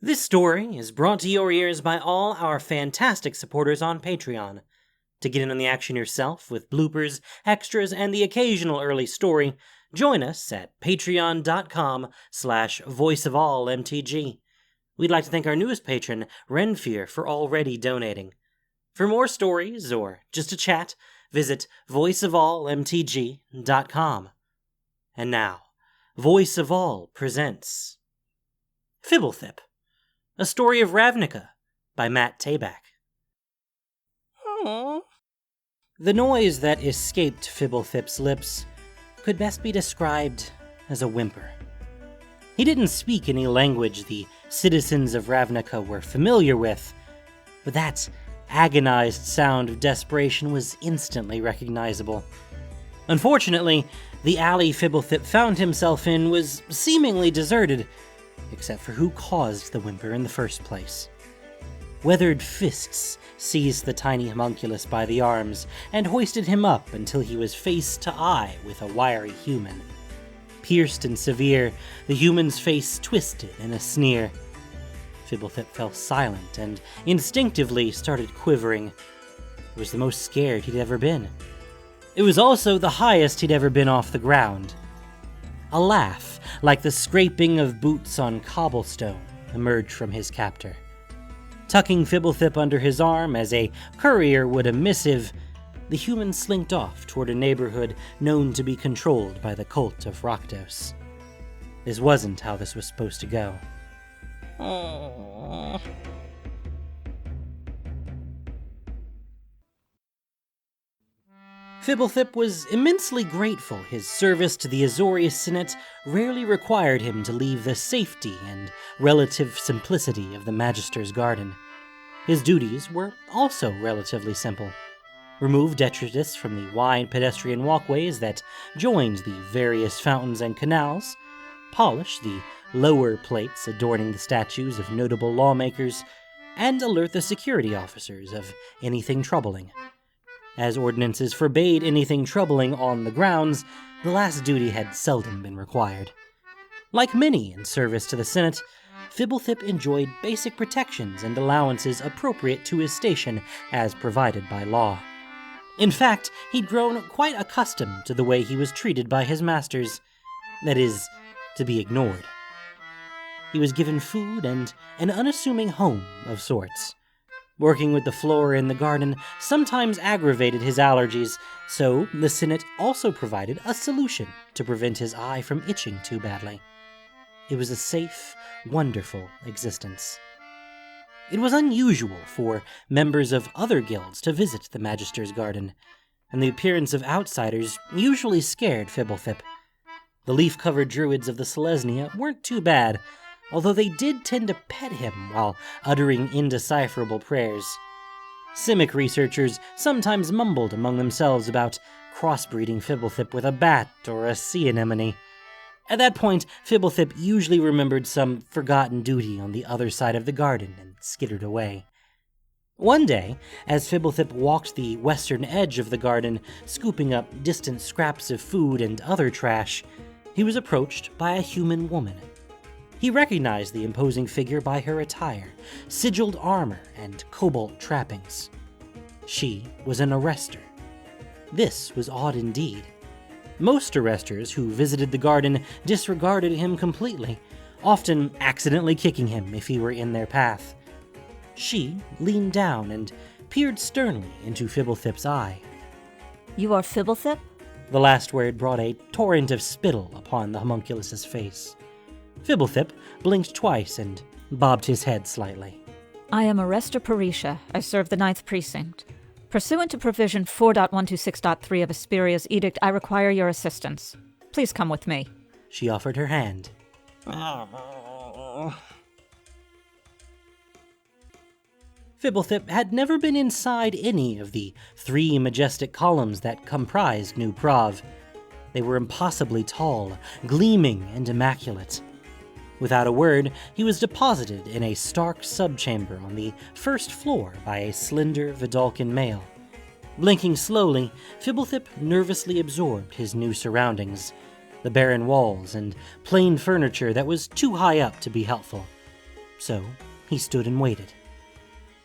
This story is brought to your ears by all our fantastic supporters on Patreon. To get in on the action yourself with bloopers, extras, and the occasional early story, join us at patreon.com/voiceofallmtg. We'd like to thank our newest patron, Renfear, for already donating. For more stories, or just to chat, visit voiceofallmtg.com. And now, Voice of All presents Fblthp, a story of Ravnica by Matt Tabak. Aww. The noise that escaped Fblthp's lips could best be described as a whimper. He didn't speak any language the citizens of Ravnica were familiar with, but that agonized sound of desperation was instantly recognizable. Unfortunately, the alley Fblthp found himself in was seemingly deserted, except for who caused the whimper in the first place. Weathered fists seized the tiny homunculus by the arms and hoisted him up until he was face to eye with a wiry human. Pierced and severe, the human's face twisted in a sneer. Fblthp fell silent and instinctively started quivering. It was the most scared he'd ever been. It was also the highest he'd ever been off the ground. A laugh, like the scraping of boots on cobblestone, emerged from his captor. Tucking Fblthp under his arm as a courier would a missive, the human slinked off toward a neighborhood known to be controlled by the cult of Rakdos. This wasn't how this was supposed to go. Aww. Fblthp was immensely grateful his service to the Azorius Senate rarely required him to leave the safety and relative simplicity of the Magister's garden. His duties were also relatively simple. Remove detritus from the wide pedestrian walkways that joined the various fountains and canals, polish the lower plates adorning the statues of notable lawmakers, and alert the security officers of anything troubling. As ordinances forbade anything troubling on the grounds, the last duty had seldom been required. Like many in service to the Senate, Fblthp enjoyed basic protections and allowances appropriate to his station as provided by law. In fact, he'd grown quite accustomed to the way he was treated by his masters, that is, to be ignored. He was given food and an unassuming home of sorts. Working with the flora in the garden sometimes aggravated his allergies, so the Senate also provided a solution to prevent his eye from itching too badly. It was a safe, wonderful existence. It was unusual for members of other guilds to visit the Magister's garden, and the appearance of outsiders usually scared Fblthp. The leaf-covered druids of the Selesnya weren't too bad, although they did tend to pet him while uttering indecipherable prayers. Simic researchers sometimes mumbled among themselves about crossbreeding Fblthp with a bat or a sea anemone. At that point, Fblthp usually remembered some forgotten duty on the other side of the garden and skittered away. One day, as Fblthp walked the western edge of the garden, scooping up distant scraps of food and other trash, he was approached by a human woman. He recognized the imposing figure by her attire, sigilled armor, and cobalt trappings. She was an arrestor. This was odd indeed. Most arresters who visited the garden disregarded him completely, often accidentally kicking him if he were in their path. She leaned down and peered sternly into Fblthp's eye. You are Fblthp? The last word brought a torrent of spittle upon the homunculus's face. Fblthp blinked twice and bobbed his head slightly. I am Arrestor Parisha. I serve the 9th Precinct. Pursuant to Provision 4.126.3 of Asperia's Edict, I require your assistance. Please come with me. She offered her hand. Fblthp had never been inside any of the 3 majestic columns that comprised New Prov. They were impossibly tall, gleaming, and immaculate. Without a word, he was deposited in a stark subchamber on the first floor by a slender Vidalcan male. Blinking slowly, Fblthp nervously absorbed his new surroundings, the barren walls and plain furniture that was too high up to be helpful. So he stood and waited.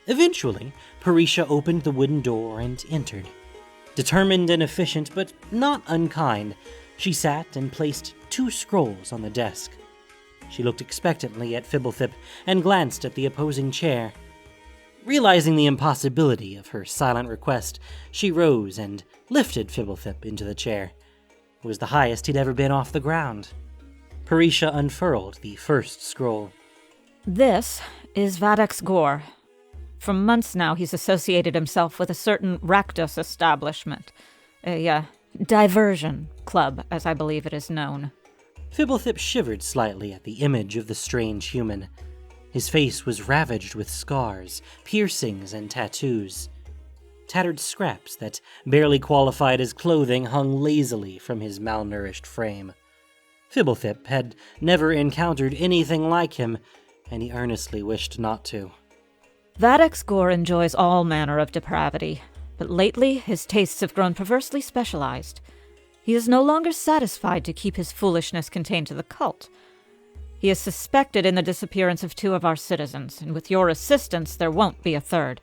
Eventually, Parisha opened the wooden door and entered. Determined and efficient, but not unkind, she sat and placed 2 scrolls on the desk. She looked expectantly at Fblthp and glanced at the opposing chair. Realizing the impossibility of her silent request, she rose and lifted Fblthp into the chair. It was the highest he'd ever been off the ground. Parisha unfurled the first scroll. This is Vadex Gore. For months now, he's associated himself with a certain Rakdos establishment. A diversion club, as I believe it is known. Fblthp shivered slightly at the image of the strange human. His face was ravaged with scars, piercings, and tattoos. Tattered scraps that barely qualified as clothing hung lazily from his malnourished frame. Fblthp had never encountered anything like him, and he earnestly wished not to. Vadex Gore enjoys all manner of depravity, but lately his tastes have grown perversely specialized. He is no longer satisfied to keep his foolishness contained to the cult. He is suspected in the disappearance of 2 of our citizens, and with your assistance, there won't be a third.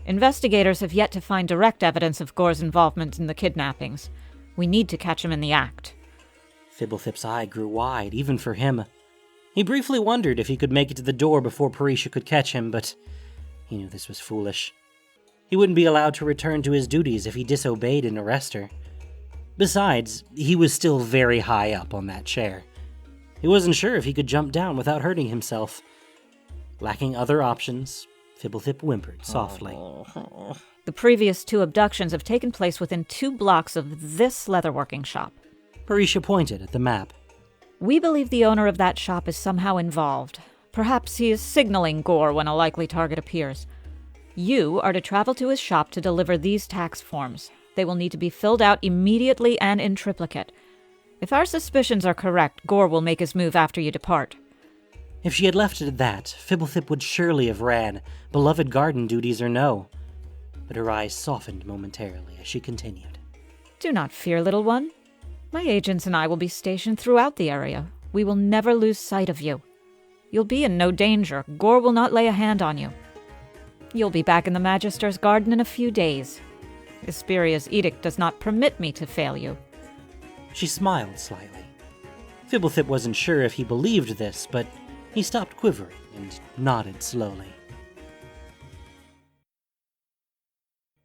Investigators have yet to find direct evidence of Gore's involvement in the kidnappings. We need to catch him in the act. Fblthp's eye grew wide, even for him. He briefly wondered if he could make it to the door before Parisha could catch him, but he knew this was foolish. He wouldn't be allowed to return to his duties if he disobeyed and arrest her. Besides, he was still very high up on that chair. He wasn't sure if he could jump down without hurting himself. Lacking other options, Fblthp whimpered softly. The previous 2 abductions have taken place within 2 blocks of this leatherworking shop. Parisha pointed at the map. We believe the owner of that shop is somehow involved. Perhaps he is signaling Gore when a likely target appears. You are to travel to his shop to deliver these tax forms. They will need to be filled out immediately and in triplicate. If our suspicions are correct, Gore will make his move after you depart. If she had left it at that, Fblthp would surely have ran, beloved garden duties or no. But her eyes softened momentarily as she continued. Do not fear, little one. My agents and I will be stationed throughout the area. We will never lose sight of you. You'll be in no danger. Gore will not lay a hand on you. You'll be back in the Magister's garden in a few days. Hesperia's edict does not permit me to fail you. She smiled slightly. Fblthp wasn't sure if he believed this, but he stopped quivering and nodded slowly.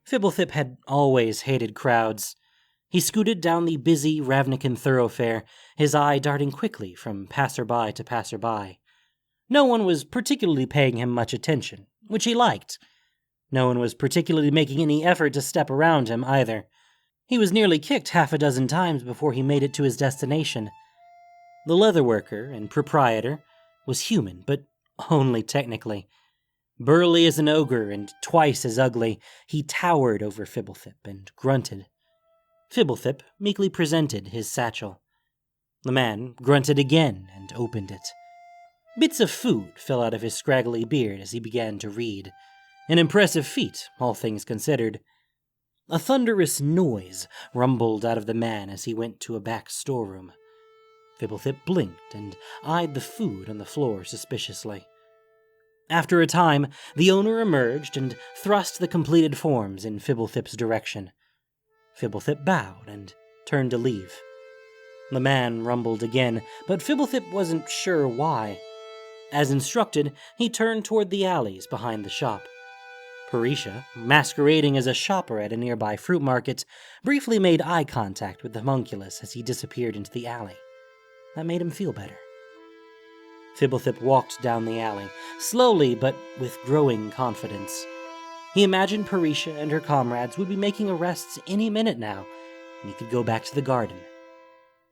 Fblthp had always hated crowds. He scooted down the busy Ravnican thoroughfare, his eye darting quickly from passerby to passerby. No one was particularly paying him much attention, which he liked. No one was particularly making any effort to step around him, either. He was nearly kicked 6 times before he made it to his destination. The leatherworker and proprietor was human, but only technically. Burly as an ogre and twice as ugly, he towered over Fblthp and grunted. Fblthp meekly presented his satchel. The man grunted again and opened it. Bits of food fell out of his scraggly beard as he began to read. An impressive feat, all things considered. A thunderous noise rumbled out of the man as he went to a back storeroom. Fblthp blinked and eyed the food on the floor suspiciously. After a time, the owner emerged and thrust the completed forms in Fblthp's direction. Fblthp bowed and turned to leave. The man rumbled again, but Fblthp wasn't sure why. As instructed, he turned toward the alleys behind the shop. Parisha, masquerading as a shopper at a nearby fruit market, briefly made eye contact with the homunculus as he disappeared into the alley. That made him feel better. Fblthp walked down the alley, slowly but with growing confidence. He imagined Parisha and her comrades would be making arrests any minute now, and he could go back to the garden.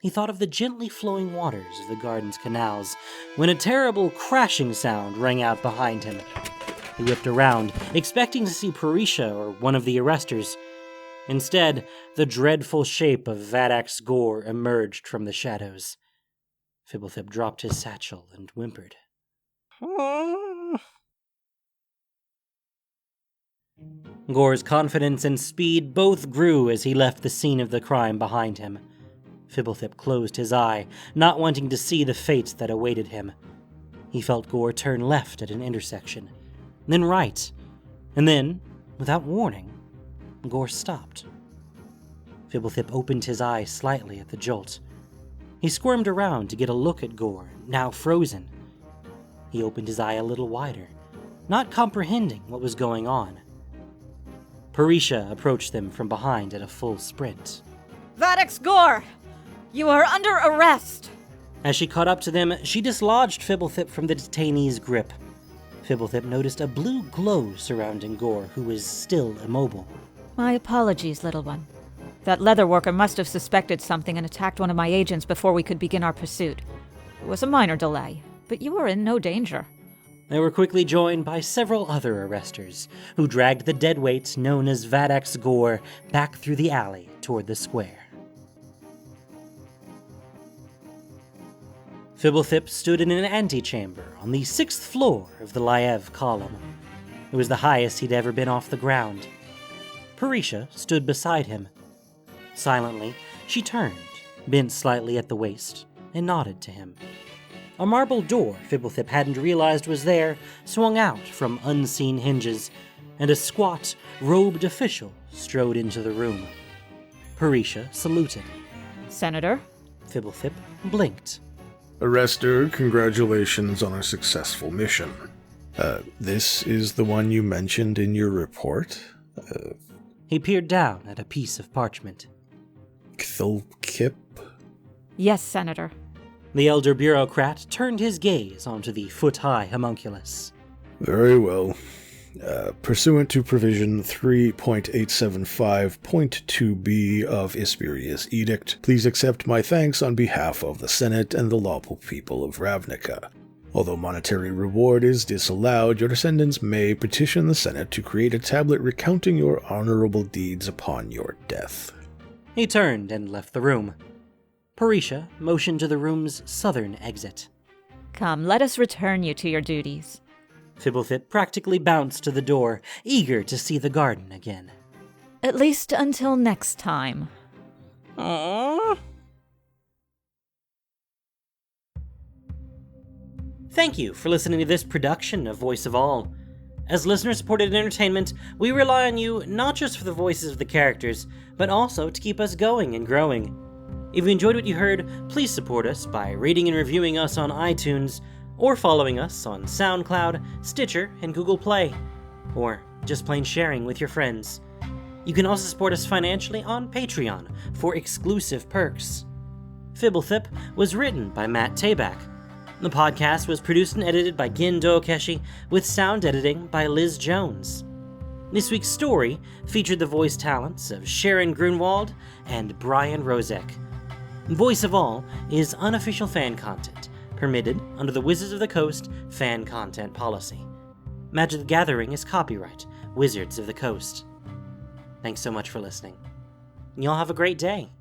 He thought of the gently flowing waters of the garden's canals, when a terrible crashing sound rang out behind him. He whipped around, expecting to see Parisha or one of the arresters. Instead, the dreadful shape of Vadex Gore emerged from the shadows. Fblthp dropped his satchel and whimpered. Gore's confidence and speed both grew as he left the scene of the crime behind him. Fblthp closed his eye, not wanting to see the fate that awaited him. He felt Gore turn left at an intersection, then right, and then, without warning, Gore stopped. Fblthp opened his eyes slightly at the jolt. He squirmed around to get a look at Gore, now frozen. He opened his eye a little wider, not comprehending what was going on. Parisha approached them from behind at a full sprint. Vadex Gore! You are under arrest! As she caught up to them, she dislodged Fblthp from the detainee's grip. Fblthp noticed a blue glow surrounding Gore, who was still immobile. My apologies, little one. That leather worker must have suspected something and attacked one of my agents before we could begin our pursuit. It was a minor delay, but you are in no danger. They were quickly joined by several other arresters, who dragged the deadweight known as Vadex Gore back through the alley toward the square. Fblthp stood in an antechamber on the 6th floor of the Liev column. It was the highest he'd ever been off the ground. Parisha stood beside him. Silently, she turned, bent slightly at the waist, and nodded to him. A marble door Fblthp hadn't realized was there swung out from unseen hinges, and a squat, robed official strode into the room. Parisha saluted. Senator? Fblthp blinked. Arrestor, congratulations on a successful mission. This is the one you mentioned in your report? He peered down at a piece of parchment. Fblthp? Yes, Senator. The elder bureaucrat turned his gaze onto the foot-high homunculus. Very well. Pursuant to provision 3.875.2b of Ispiria's Edict, please accept my thanks on behalf of the Senate and the lawful people of Ravnica. Although monetary reward is disallowed, your descendants may petition the Senate to create a tablet recounting your honorable deeds upon your death. He turned and left the room. Parisha motioned to the room's southern exit. Come, let us return you to your duties. Fblthp practically bounced to the door, eager to see the garden again. At least until next time. Aww. Thank you for listening to this production of Voice of All. As listener-supported entertainment, we rely on you not just for the voices of the characters, but also to keep us going and growing. If you enjoyed what you heard, please support us by rating and reviewing us on iTunes, or following us on SoundCloud, Stitcher, and Google Play, or just plain sharing with your friends. You can also support us financially on Patreon for exclusive perks. Fblthp was written by Matt Tabak. The podcast was produced and edited by Gin Dookeshi, with sound editing by Liz Jones. This week's story featured the voice talents of Sharon Grunwald and Brian Rozek. Voice of All is unofficial fan content, permitted under the Wizards of the Coast fan content policy. Magic the Gathering is copyright Wizards of the Coast. Thanks so much for listening. Y'all have a great day.